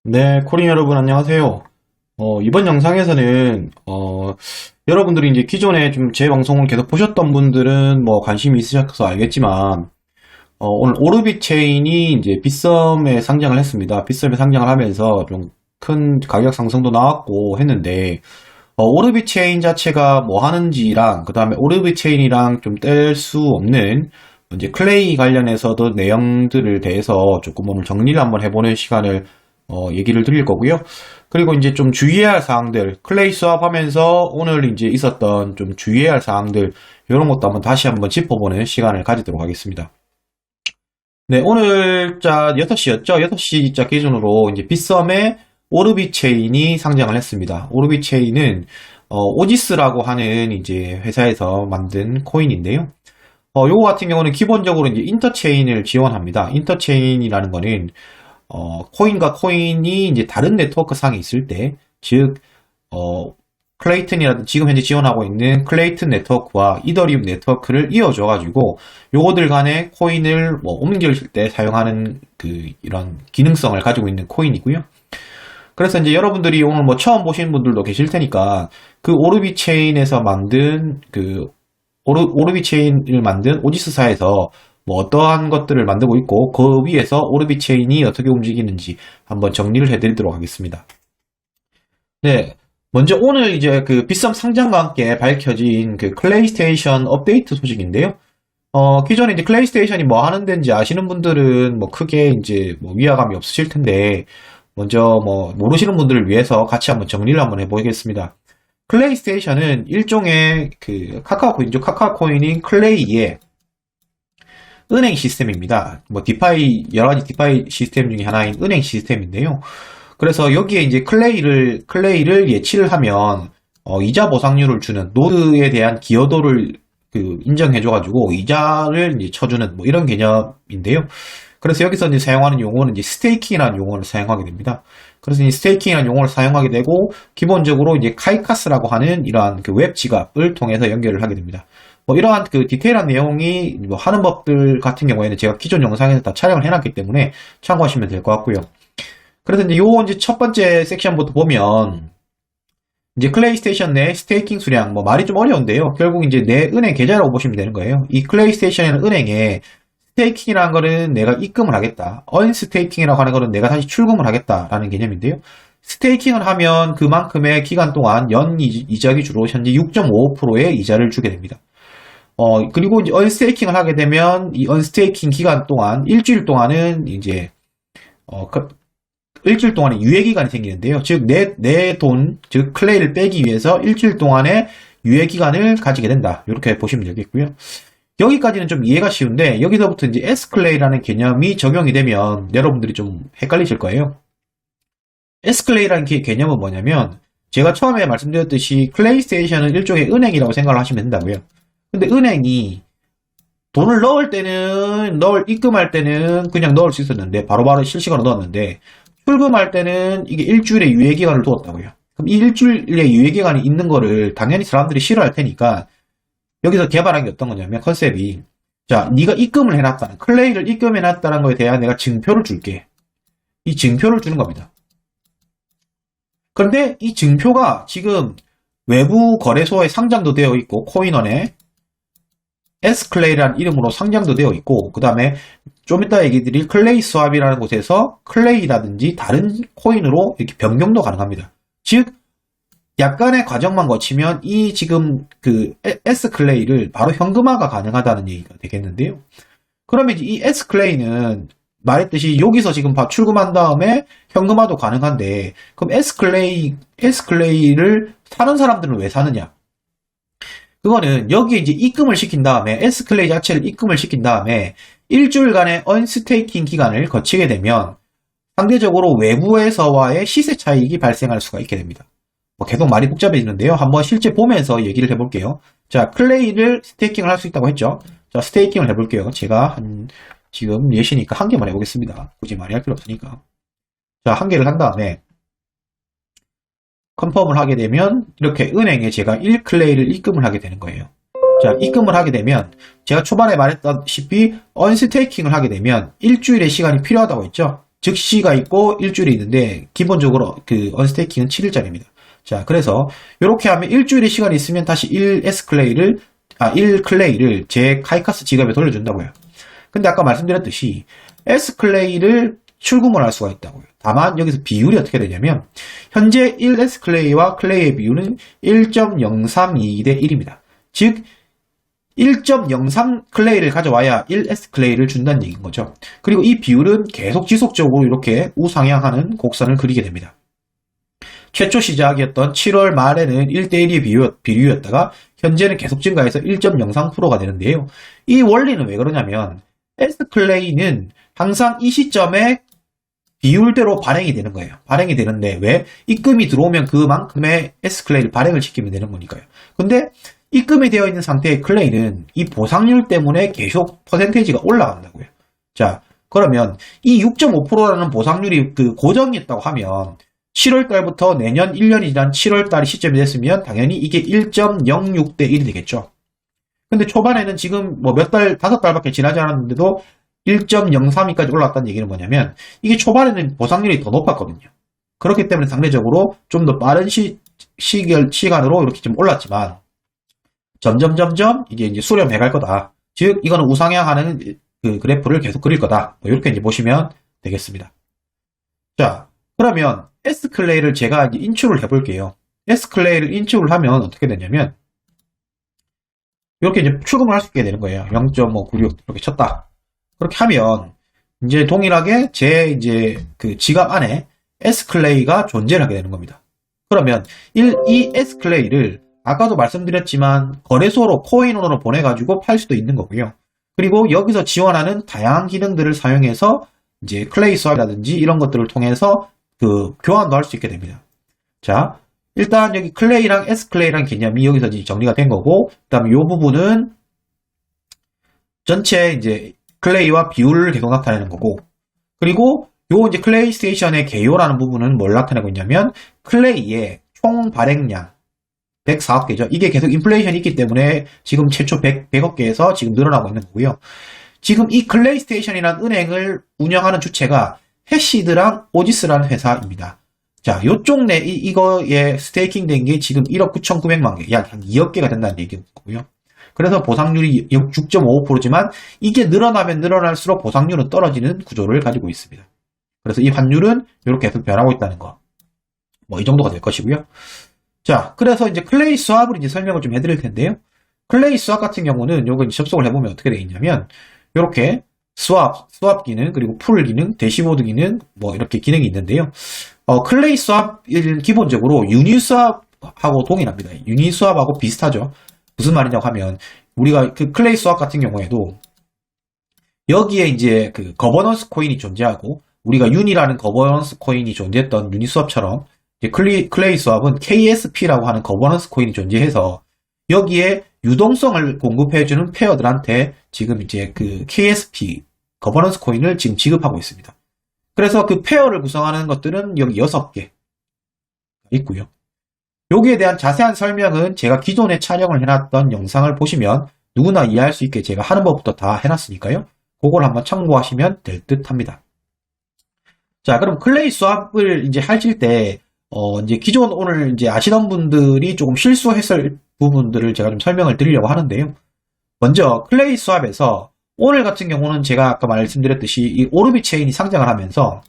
네, 코린 여러분 안녕하세요. 이번 영상에서는 여러분들이 이제 기존에 좀 제 방송을 계속 보셨던 분들은 뭐 관심이 있으셔서 알겠지만 오늘 오르빗 체인이 이제 빗썸에 상장을 했습니다. 빗썸에 상장을 하면서 좀 큰 가격 상승도 나왔고 했는데 오르빗 체인 자체가 뭐 하는지랑 그 다음에 오르빗 체인이랑 좀 뗄 수 없는 이제 클레이 관련해서도 내용들을 대해서 조금 오늘 정리를 한번 해보는 시간을 얘기를 드릴 거고요. 그리고 이제 좀 주의해야 할 사항들, 클레이 수업하면서 오늘 이제 있었던 좀 주의해야 할 사항들, 이런 것도 한번 다시 한번 짚어보는 시간을 가지도록 하겠습니다. 네, 오늘 자 6시였죠? 6시 자 기준으로 이제 빗썸의 오르빗 체인이 상장을 했습니다. 오르빗 체인은 오지스라고 하는 이제 회사에서 만든 코인인데요. 요거 같은 경우는 기본적으로 이제 인터체인을 지원합니다. 인터체인이라는 거는 코인과 코인이 이제 다른 네트워크 상에 있을 때, 즉, 클레이튼이라든 지금 현재 지원하고 있는 클레이튼 네트워크와 이더리움 네트워크를 이어줘가지고, 요거들 간에 코인을 뭐 옮길 때 사용하는 이런 기능성을 가지고 있는 코인이고요. 그래서 이제 여러분들이 오늘 뭐 처음 보시는 분들도 계실 테니까, 그 오르비 체인에서 만든 오르비 체인을 만든 오지스사에서 뭐 어떠한 것들을 만들고 있고 그 위에서 오르비 체인이 어떻게 움직이는지 한번 정리를 해드리도록 하겠습니다. 네, 먼저 오늘 이제 그 빗썸 상장과 함께 밝혀진 그 클레이스테이션 업데이트 소식인데요. 기존에 이제 클레이스테이션이 뭐 하는 데인지 아시는 분들은 뭐 크게 이제 뭐 위화감이 없으실 텐데 먼저 뭐 모르시는 분들을 위해서 같이 한번 정리를 한번 해보겠습니다. 클레이스테이션은 일종의 그 카카오코인이죠. 카카오코인인 클레이의 은행 시스템입니다. 뭐 디파이 여러 가지 디파이 시스템 중에 하나인 은행 시스템인데요. 그래서 여기에 이제 클레이를 예치를 하면 이자 보상률을 주는 노드에 대한 기여도를 인정해줘가지고 이자를 이제 쳐주는 뭐 이런 개념인데요. 그래서 여기서 이제 사용하는 용어는 이제 스테이킹이라는 용어를 사용하게 됩니다. 그래서 이 스테이킹이라는 용어를 사용하게 되고 기본적으로 이제 카이카스라고 하는 이러한 그 웹 지갑을 통해서 연결을 하게 됩니다. 뭐 이러한 그 디테일한 내용이 뭐 하는 법들 같은 경우에는 제가 기존 영상에서 다 촬영을 해놨기 때문에 참고하시면 될 것 같고요. 그래서 이제 요 이제 첫 번째 섹션부터 보면 이제 클레이스테이션 내 스테이킹 수량 뭐 말이 좀 어려운데요. 결국 이제 내 은행 계좌라고 보시면 되는 거예요. 이 클레이스테이션이라는 은행에 스테이킹이라는 거는 내가 입금을 하겠다. 언스테이킹이라고 하는 거는 내가 다시 출금을 하겠다라는 개념인데요. 스테이킹을 하면 그만큼의 기간 동안 연 이자 기준으로 현재 6.55%의 이자를 주게 됩니다. 그리고 이제 언스테이킹을 하게 되면 이 언스테이킹 기간 동안 일주일 동안은 이제 일주일 동안의 유예 기간이 생기는데요. 즉 내 돈, 즉 클레이를 빼기 위해서 일주일 동안의 유예 기간을 가지게 된다. 이렇게 보시면 되겠고요. 여기까지는 좀 이해가 쉬운데 여기서부터 이제 S클레이라는 개념이 적용이 되면 여러분들이 좀 헷갈리실 거예요. S클레이라는 개념은 뭐냐면 제가 처음에 말씀드렸듯이 클레이스테이션은 일종의 은행이라고 생각을 하시면 된다고요. 근데 은행이 돈을 입금할 때는 그냥 넣을 수 있었는데 바로바로 실시간으로 넣었는데 출금할 때는 이게 일주일의 유예기간을 두었다고요. 그럼 이 일주일의 유예기간이 있는 거를 당연히 사람들이 싫어할 테니까 여기서 개발한 게 어떤 거냐면 컨셉이 자 네가 입금을 해놨다는 클레이를 입금해놨다는 거에 대한 내가 증표를 줄게. 이 증표를 주는 겁니다. 그런데 이 증표가 지금 외부 거래소에 상장도 되어 있고 코인원에 S클레이라는 이름으로 상장도 되어 있고 그 다음에 좀 이따 얘기 드릴 클레이 스왑이라는 곳에서 클레이라든지 다른 코인으로 이렇게 변경도 가능합니다. 즉 약간의 과정만 거치면 이 지금 그 S클레이를 바로 현금화가 가능하다는 얘기가 되겠는데요. 그러면 이 S클레이는 말했듯이 여기서 지금 출금한 다음에 현금화도 가능한데 그럼 S클레이를 사는 사람들은 왜 사느냐? 그거는 여기에 이제 입금을 시킨 다음에 S클레이 자체를 입금을 시킨 다음에 일주일간의 언스테이킹 기간을 거치게 되면 상대적으로 외부에서와의 시세 차익이 발생할 수가 있게 됩니다. 계속 말이 복잡해지는데요. 한번 실제 보면서 얘기를 해볼게요. 자, 클레이를 스테이킹을 할 수 있다고 했죠. 자, 스테이킹을 해볼게요. 제가 지금 예시니까 한 개만 해보겠습니다. 굳이 많이 할 필요 없으니까. 자, 한 개를 한 다음에 컨펌을 하게 되면 이렇게 은행에 제가 1클레이를 입금을 하게 되는 거예요. 자, 입금을 하게 되면 제가 초반에 말했다시피 언스테이킹을 하게 되면 일주일의 시간이 필요하다고 했죠. 즉시가 있고 일주일이 있는데 기본적으로 그 언스테이킹은 7일짜리입니다. 자, 그래서 이렇게 하면 일주일의 시간이 있으면 다시 1클레이를 제 카이카스 지갑에 돌려준다고요. 근데 아까 말씀드렸듯이 S클레이를 출금을 할 수가 있다고요. 다만 여기서 비율이 어떻게 되냐면 현재 1S클레이와 클레이의 비율은 1.032대 1입니다. 즉 1.03 클레이를 가져와야 1S 클레이를 준다는 얘기인 거죠. 그리고 이 비율은 계속 지속적으로 이렇게 우상향하는 곡선을 그리게 됩니다. 최초 시작이었던 7월 말에는 1대1의 비율이었다가 현재는 계속 증가해서 1.03%가 되는데요. 이 원리는 왜 그러냐면 S 클레이는 항상 이 시점에 비율대로 발행이 되는 거예요. 발행이 되는데 왜? 입금이 들어오면 그만큼의 S 클레이를 발행을 시키면 되는 거니까요. 근데 입금이 되어 있는 상태의 클레이는 이 보상률 때문에 계속 퍼센테이지가 올라간다고요. 자, 그러면 이 6.5%라는 보상률이 그 고정이었다고 하면 7월 달부터 내년 1년이 지난 7월 달이 시점이 됐으면 당연히 이게 1.06대 1이 되겠죠. 근데 초반에는 지금 뭐 몇 달, 5달밖에 지나지 않았는데도 1.03까지 올라왔다는 얘기는 뭐냐면 이게 초반에는 보상률이 더 높았거든요. 그렇기 때문에 상대적으로 좀 더 빠른 시간으로 이렇게 좀 올랐지만 점점 이게 이제 수렴해 갈 거다. 즉 이거는 우상향하는 그 그래프를 계속 그릴 거다. 뭐 이렇게 이제 보시면 되겠습니다. 자, 그러면 S클레이를 제가 이제 인출을 해볼게요. S클레이를 인출을 하면 어떻게 되냐면 이렇게 이제 출금을 할 수 있게 되는 거예요. 0.596 이렇게 쳤다. 그렇게 하면 이제 동일하게 제 이제 그 지갑 안에 S클레이가 존재를 하게 되는 겁니다. 그러면 이 S클레이를 아까도 말씀드렸지만 거래소로 코인으로 보내가지고 팔 수도 있는 거고요. 그리고 여기서 지원하는 다양한 기능들을 사용해서 이제 클레이 수합이라든지 이런 것들을 통해서 그 교환도 할 수 있게 됩니다. 자, 일단 여기 클레이랑 S클레이랑 개념이 여기서 이제 정리가 된 거고, 그 다음에 이 부분은 전체 이제 클레이와 비율을 계속 나타내는 거고, 그리고 요 이제 클레이 스테이션의 개요라는 부분은 뭘 나타내고 있냐면 클레이의 총 발행량 104억 개죠. 이게 계속 인플레이션이 있기 때문에 지금 최초 100억 개에서 지금 늘어나고 있는 거고요. 지금 이 클레이 스테이션이라는 은행을 운영하는 주체가 해시드랑 오지스라는 회사입니다. 자, 요쪽 이거에 스테이킹 된 게 지금 1억 9,900만 개, 약 한 2억 개가 된다는 얘기고요. 그래서 보상률이 6.55%지만 이게 늘어나면 늘어날수록 보상률은 떨어지는 구조를 가지고 있습니다. 그래서 이 환율은 이렇게 계속 변하고 있다는 거. 뭐 이 정도가 될 것이고요. 자, 그래서 이제 클레이 스왑을 이제 설명을 좀 해드릴 텐데요. 클레이 스왑 같은 경우는 요거 이제 접속을 해보면 어떻게 되어 있냐면, 이렇게 스왑 기능, 그리고 풀 기능, 대시보드 기능, 뭐 이렇게 기능이 있는데요. 클레이 스왑은 기본적으로 유니스왑하고 동일합니다. 유니스왑하고 비슷하죠. 무슨 말이냐고 하면, 우리가 그 클레이 스왑 같은 경우에도 여기에 이제 그 거버넌스 코인이 존재하고, 우리가 윤이라는 거버넌스 코인이 존재했던 유니스왑처럼 클레이 스왑은 KSP라고 하는 거버넌스 코인이 존재해서 여기에 유동성을 공급해주는 페어들한테 지금 이제 그 KSP 거버넌스 코인을 지금 지급하고 있습니다. 그래서 그 페어를 구성하는 것들은 여기 6개 있고요. 여기에 대한 자세한 설명은 제가 기존에 촬영을 해놨던 영상을 보시면 누구나 이해할 수 있게 제가 하는 법부터 다 해놨으니까요. 그걸 한번 참고하시면 될 듯 합니다. 자, 그럼 클레이 스왑을 이제 하실 때 이제 기존 오늘 이제 아시던 분들이 조금 실수했을 부분들을 제가 좀 설명을 드리려고 하는데요. 먼저 클레이 스왑에서 오늘 같은 경우는 제가 아까 말씀드렸듯이 이 오르비 체인이 상장을 하면서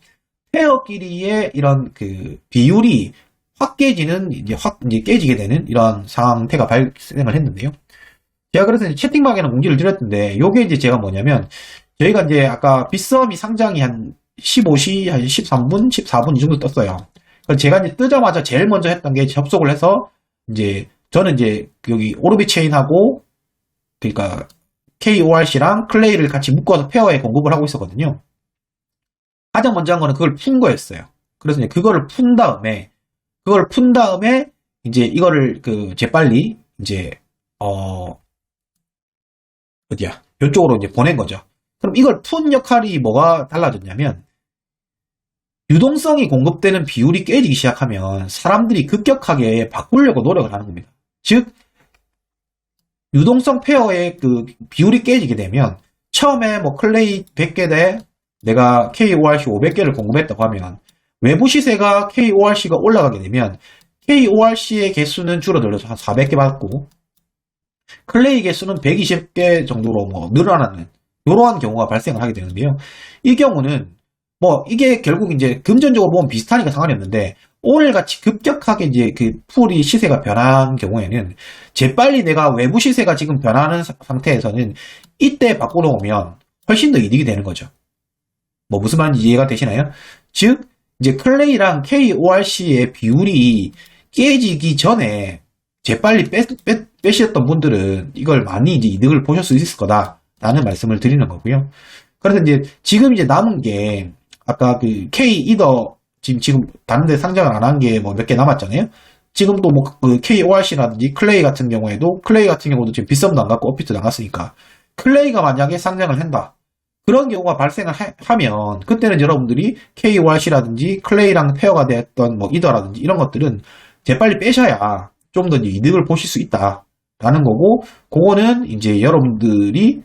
페어끼리의 이런 그 비율이 확 깨지는 이제 깨지게 되는 이런 상태가 발생을 했는데요. 제가 그래서 이제 채팅방에는 공지를 드렸는데 요게 이제 제가 뭐냐면 저희가 이제 아까 빗썸이 상장이 한 15시 한 13분, 14분 이 정도 떴어요. 제가 이제 뜨자마자 제일 먼저 했던 게 접속을 해서 이제 저는 이제 여기 오르비 체인하고 그러니까 KORC랑 클레이를 같이 묶어서 페어에 공급을 하고 있었거든요. 가장 먼저 한 거는 그걸 푼 거였어요. 그래서 이제 그거를 푼 다음에 이제 이거를 그 재빨리 이제 어디야? 이쪽으로 이제 보낸 거죠. 그럼 이걸 푼 역할이 뭐가 달라졌냐면 유동성이 공급되는 비율이 깨지기 시작하면 사람들이 급격하게 바꾸려고 노력을 하는 겁니다. 즉 유동성 페어의 그 비율이 깨지게 되면 처음에 뭐 클레이 100개 대 내가 KORC 500개를 공급했다고 하면 외부 시세가 KORC가 올라가게 되면 KORC의 개수는 줄어들어서 한 400개 받고 클레이 개수는 120개 정도로 뭐 늘어나는 이러한 경우가 발생을 하게 되는데요. 이 경우는 뭐 이게 결국 이제 금전적으로 보면 비슷하니까 상관이 없는데 오늘 같이 급격하게 이제 그 풀이 시세가 변한 경우에는 재빨리 내가 외부 시세가 지금 변하는 상태에서는 이때 바꿔놓으면 훨씬 더 이득이 되는 거죠. 뭐 무슨 말인지 이해가 되시나요? 즉 이제 클레이랑 KORC의 비율이 깨지기 전에 재빨리 빼셨던 분들은 이걸 많이 이제 이득을 보실 수 있을 거다라는 말씀을 드리는 거고요. 그래서 이제 지금 이제 남은 게 아까 그 K 이더 지금 다른 데 상장을 안 한 게 뭐 몇 개 남았잖아요. 지금도 뭐 그 KORC라든지 클레이 같은 경우도 지금 빗썸도 안 갔고 업비트도 안 갔으니까 클레이가 만약에 상장을 한다. 그런 경우가 발생을 하면 그때는 여러분들이 KORC라든지 클레이랑 페어가 됐던 뭐 이더라든지 이런 것들은 재빨리 빼셔야 좀 더 이득을 보실 수 있다라는 거고, 그거는 이제 여러분들이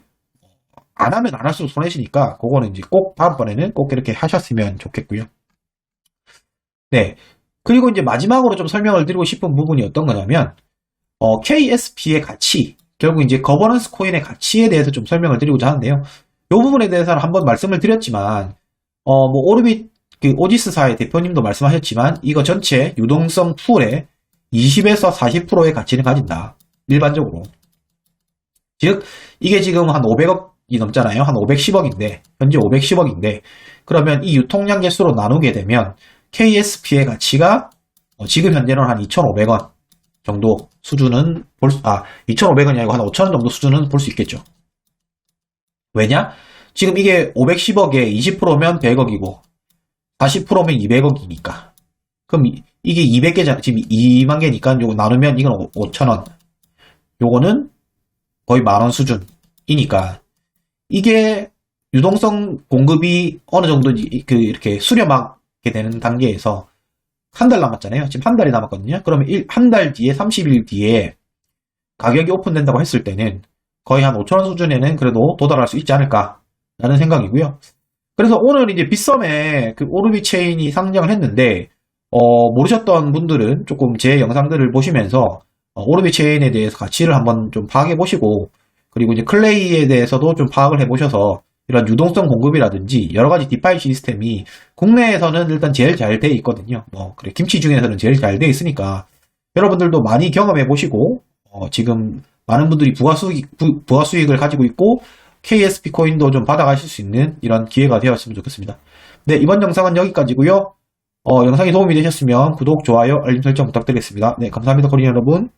안 하면 안 할수록 손해시니까 그거는 이제 꼭 다음번에는 꼭 이렇게 하셨으면 좋겠고요. 네. 그리고 이제 마지막으로 좀 설명을 드리고 싶은 부분이 어떤 거냐면 KSP의 가치, 결국 이제 거버넌스 코인의 가치에 대해서 좀 설명을 드리고자 하는데요. 이 부분에 대해서는 한번 말씀을 드렸지만 뭐 오르빗 그 오지스사의 대표님도 말씀하셨지만 이거 전체 유동성 풀의 20에서 40%의 가치를 가진다. 일반적으로. 즉 이게 지금 한 500억이 넘잖아요. 한 510억인데 현재 510억인데 그러면 이 유통량 개수로 나누게 되면 KSP의 가치가 지금 현재는 한 2,500원 정도 수준은 2,500원이 아니고 한 5,000원 정도 수준은 볼 수 있겠죠. 왜냐? 지금 이게 510억에 20%면 100억이고 40%면 200억이니까. 그럼 이게 200개잖아. 지금 2만 개니까 요거 나누면 이건 5,000원. 요거는 거의 만원 수준이니까 이게 유동성 공급이 어느 정도 이렇게 수렴하게 되는 단계에서 한 달 남았잖아요. 지금 한 달이 남았거든요. 그러면 한 달 뒤에 30일 뒤에 가격이 오픈된다고 했을 때는 거의 한 5,000원 수준에는 그래도 도달할 수 있지 않을까라는 생각이고요. 그래서 오늘 이제 빗썸에 그 오르비 체인이 상장을 했는데 모르셨던 분들은 조금 제 영상들을 보시면서 오르비 체인에 대해서 가치를 한번 좀 파악해 보시고 그리고 이제 클레이에 대해서도 좀 파악을 해 보셔서 이런 유동성 공급이라든지 여러 가지 디파이 시스템이 국내에서는 일단 제일 잘 돼 있거든요. 그래 김치 중에서는 제일 잘 돼 있으니까 여러분들도 많이 경험해 보시고 지금 많은 분들이 부가 수익을 가지고 있고 KSP 코인도 좀 받아가실 수 있는 이런 기회가 되었으면 좋겠습니다. 네, 이번 영상은 여기까지고요. 영상이 도움이 되셨으면 구독, 좋아요, 알림 설정 부탁드리겠습니다. 네, 감사합니다, 코리안 여러분.